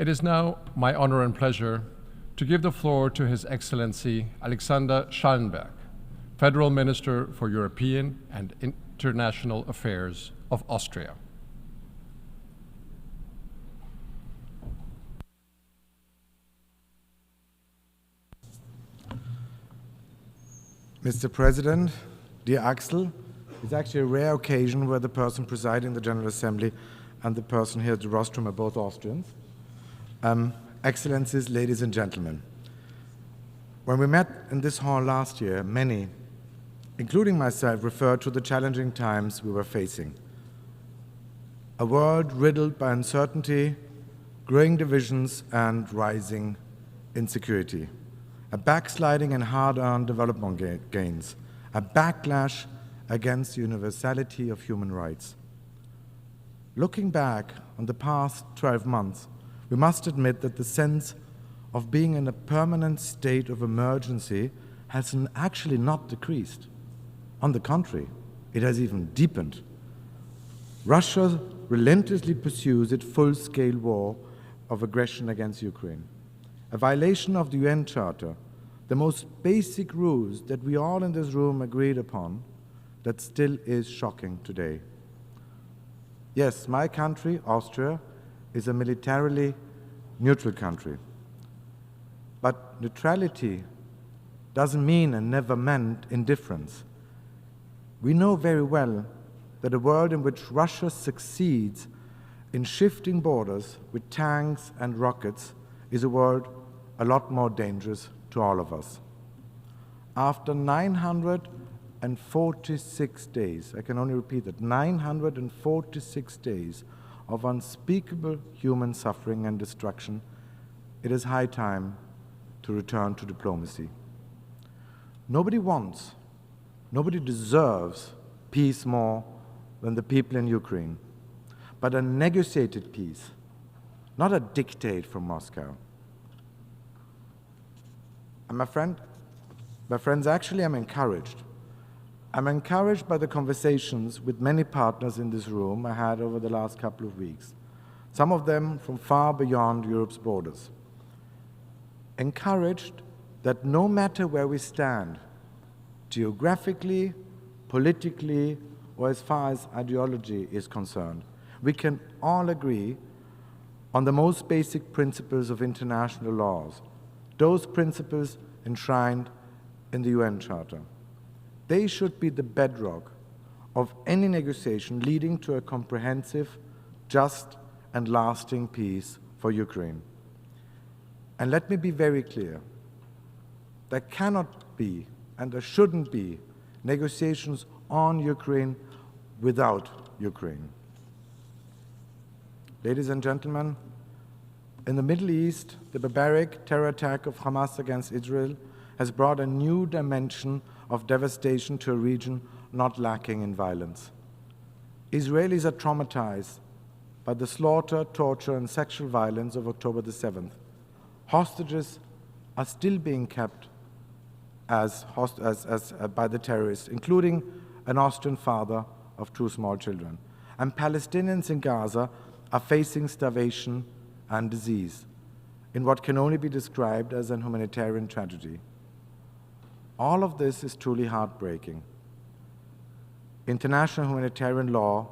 It is now my honor and pleasure to give the floor to His Excellency Alexander Schallenberg, Federal Minister for European and International Affairs of Austria. Mr. President, dear Axel, it's actually a rare occasion where the person presiding the General Assembly and the person here at the rostrum are both Austrians. Excellencies, ladies and gentlemen, when we met in this hall last year, many, including myself, referred to the challenging times we were facing. A world riddled by uncertainty, growing divisions, and rising insecurity. A backsliding in hard-earned development gains. A backlash against the universality of human rights. Looking back on the past 12 months, we must admit that the sense of being in a permanent state of emergency has actually not decreased. On the contrary, it has even deepened. Russia relentlessly pursues its full-scale war of aggression against Ukraine. A violation of the UN Charter, the most basic rules that we all in this room agreed upon, that still is shocking today. Yes, my country, Austria, is a militarily neutral country. But neutrality doesn't mean and never meant indifference. We know very well that a world in which Russia succeeds in shifting borders with tanks and rockets is a world a lot more dangerous to all of us. After 946 days, I can only repeat that, 946 days of unspeakable human suffering and destruction, it is high time to return to diplomacy. Nobody wants, nobody deserves peace more than the people in Ukraine, but a negotiated peace, not a dictate from Moscow. And my friends, actually I'm encouraged. I'm encouraged by the conversations with many partners in this room I had over the last couple of weeks, some of them from far beyond Europe's borders. Encouraged that no matter where we stand, geographically, politically, or as far as ideology is concerned, we can all agree on the most basic principles of international laws, those principles enshrined in the UN Charter. They should be the bedrock of any negotiation leading to a comprehensive, just, and lasting peace for Ukraine. And let me be very clear. There cannot be, and there shouldn't be, negotiations on Ukraine without Ukraine. Ladies and gentlemen, in the Middle East, the barbaric terror attack of Hamas against Israel has brought a new dimension of devastation to a region not lacking in violence. Israelis are traumatized by the slaughter, torture, and sexual violence of October the 7th. Hostages are still being kept by the terrorists, including an Austrian father of 2 small children. And Palestinians in Gaza are facing starvation and disease in what can only be described as an humanitarian tragedy. All of this is truly heartbreaking. International humanitarian law,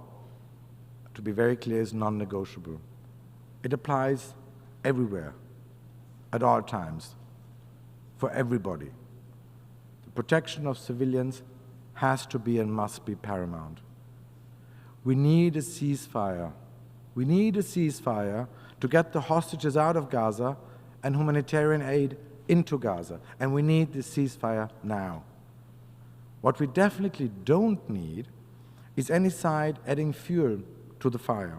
to be very clear, is non-negotiable. It applies everywhere, at all times, for everybody. The protection of civilians has to be and must be paramount. We need a ceasefire. We need a ceasefire to get the hostages out of Gaza and humanitarian aid into Gaza, and we need this ceasefire now. What we definitely don't need is any side adding fuel to the fire.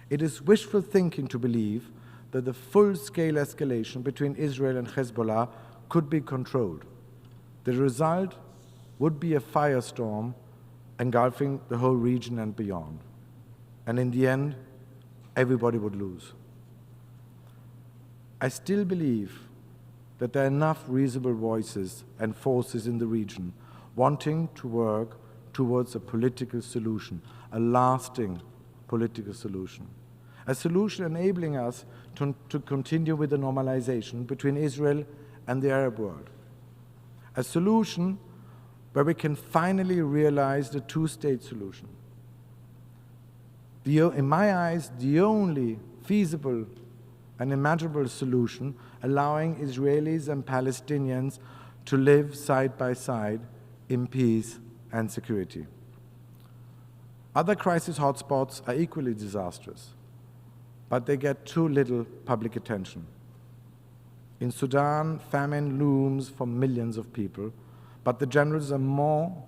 It is wishful thinking to believe that the full-scale escalation between Israel and Hezbollah could be controlled. The result would be a firestorm engulfing the whole region and beyond. And in the end, everybody would lose. I still believe that there are enough reasonable voices and forces in the region wanting to work towards a political solution, a lasting political solution. a solution enabling us to continue with the normalization between Israel and the Arab world, a solution where we can finally realize the two-state solution. In my eyes, the only feasible and imaginable solution allowing Israelis and Palestinians to live side by side in peace and security. Other crisis hotspots are equally disastrous, but they get too little public attention. In Sudan, famine looms for millions of people, but the generals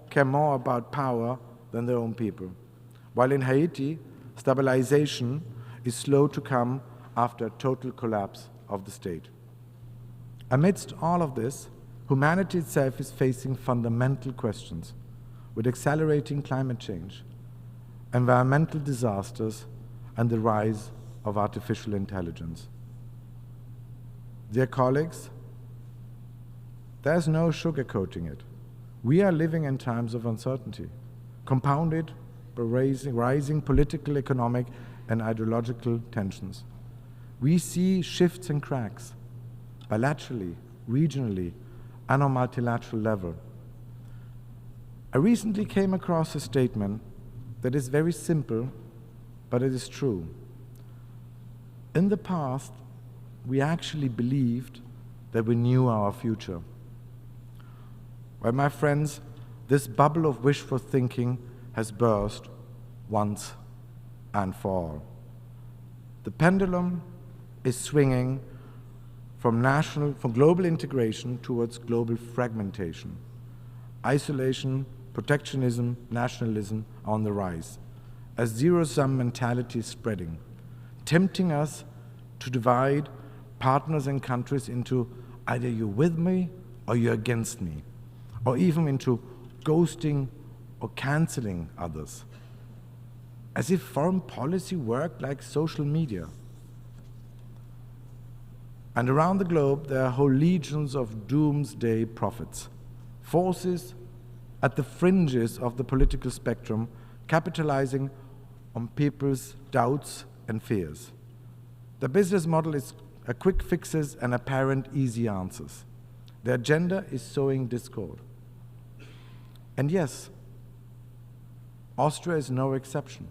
care more about power than their own people. While in Haiti, stabilization is slow to come after a total collapse of the state. Amidst all of this, humanity itself is facing fundamental questions with accelerating climate change, environmental disasters, and the rise of artificial intelligence. Dear colleagues, there's no sugarcoating it. We are living in times of uncertainty, compounded by rising political, economic, and ideological tensions. We see shifts and cracks, bilaterally, regionally, and on multilateral level. I recently came across a statement that is very simple, but it is true. In the past, we actually believed that we knew our future. Well, my friends, this bubble of wishful thinking has burst once and for all. The pendulum is swinging from global integration towards global fragmentation. Isolation, protectionism, nationalism are on the rise, as zero-sum mentality is spreading, tempting us to divide partners and countries into either you're with me or you're against me, or even into ghosting or canceling others, as if foreign policy worked like social media. And around the globe, there are whole legions of doomsday prophets, forces at the fringes of the political spectrum, capitalizing on people's doubts and fears. The business model is quick fixes and apparent easy answers. The agenda is sowing discord. And yes, Austria is no exception.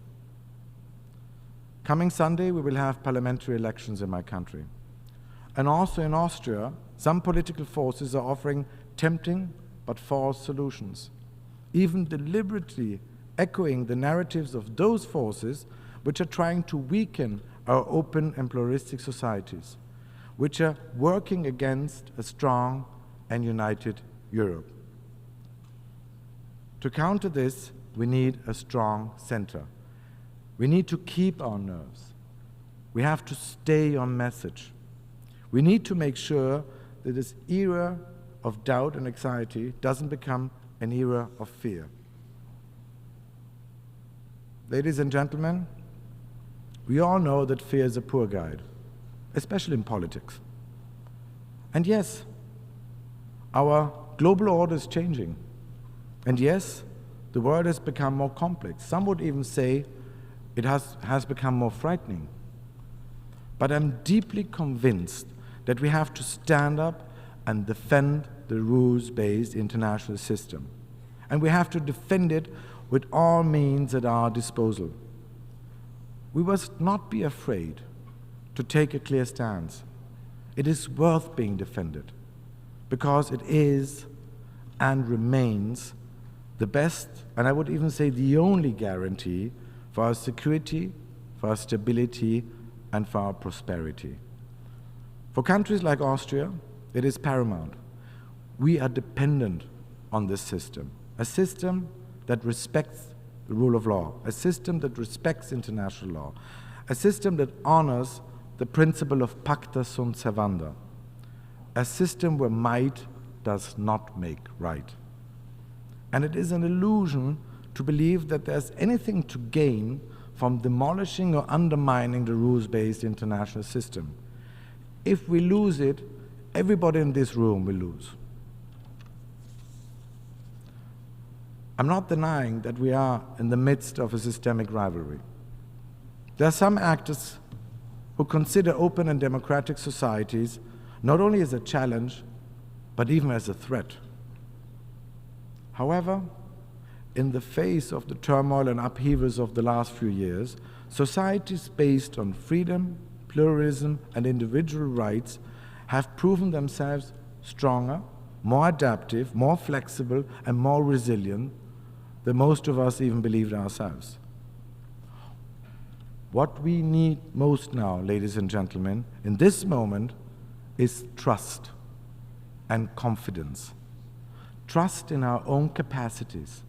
Coming Sunday, we will have parliamentary elections in my country. And also in Austria, some political forces are offering tempting but false solutions, even deliberately echoing the narratives of those forces which are trying to weaken our open and pluralistic societies, which are working against a strong and united Europe. To counter this, we need a strong center. We need to keep our nerves. We have to stay on message. We need to make sure that this era of doubt and anxiety doesn't become an era of fear. Ladies and gentlemen, we all know that fear is a poor guide, especially in politics. And yes, our global order is changing. And yes, the world has become more complex. Some would even say it has become more frightening. But I'm deeply convinced that we have to stand up and defend the rules-based international system. And we have to defend it with all means at our disposal. We must not be afraid to take a clear stance. It is worth being defended because it is and remains the best, and I would even say the only guarantee for our security, for our stability, and for our prosperity. For countries like Austria, it is paramount. We are dependent on this system, a system that respects the rule of law, a system that respects international law, a system that honors the principle of pacta sunt servanda, a system where might does not make right. And it is an illusion to believe that there's anything to gain from demolishing or undermining the rules-based international system. If we lose it, everybody in this room will lose. I'm not denying that we are in the midst of a systemic rivalry. There are some actors who consider open and democratic societies not only as a challenge, but even as a threat. However, in the face of the turmoil and upheavals of the last few years, societies based on freedom, pluralism, and individual rights have proven themselves stronger, more adaptive, more flexible, and more resilient than most of us even believed ourselves. What we need most now, ladies and gentlemen, in this moment is trust and confidence. Trust in our own capacities.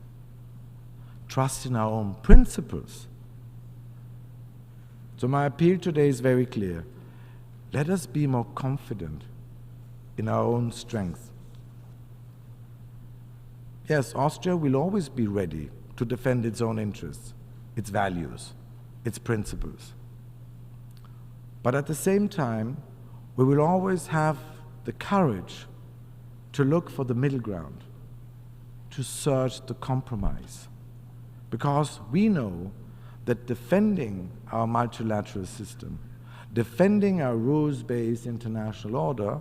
Trust in our own principles. So my appeal today is very clear. Let us be more confident in our own strength. Yes, Austria will always be ready to defend its own interests, its values, its principles. But at the same time, we will always have the courage to look for the middle ground, to search the compromise. Because we know that defending our multilateral system, defending our rules-based international order,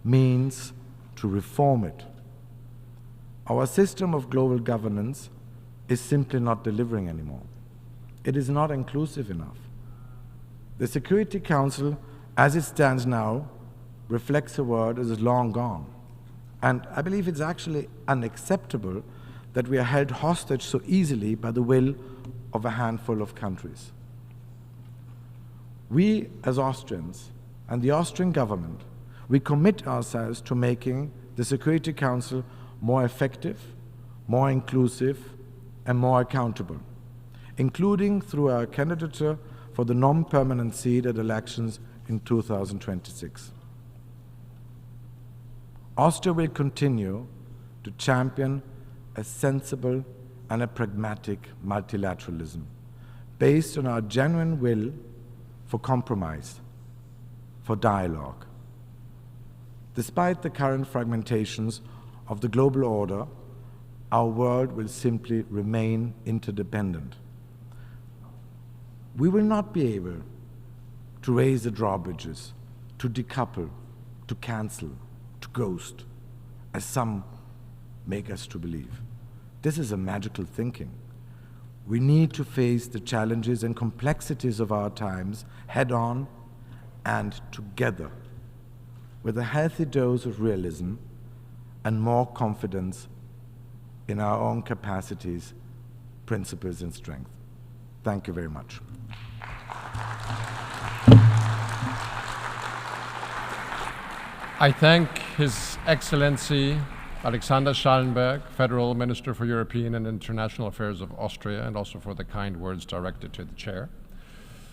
means to reform it. Our system of global governance is simply not delivering anymore. It is not inclusive enough. The Security Council, as it stands now, reflects a world that is long gone. And I believe it's actually unacceptable that we are held hostage so easily by the will of a handful of countries. We, as Austrians, and the Austrian government, we commit ourselves to making the Security Council more effective, more inclusive, and more accountable, including through our candidature for the non-permanent seat at elections in 2026. Austria will continue to champion a sensible and a pragmatic multilateralism based on our genuine will for compromise, for dialogue. Despite the current fragmentations of the global order, our world will simply remain interdependent. We will not be able to raise the drawbridges, to decouple, to cancel, to ghost, as some make us to believe. This is a magical thinking. We need to face the challenges and complexities of our times head-on and together, with a healthy dose of realism and more confidence in our own capacities, principles, and strength. Thank you very much. I thank His Excellency Alexander Schallenberg, Federal Minister for European and International Affairs of Austria, and also for the kind words directed to the Chair.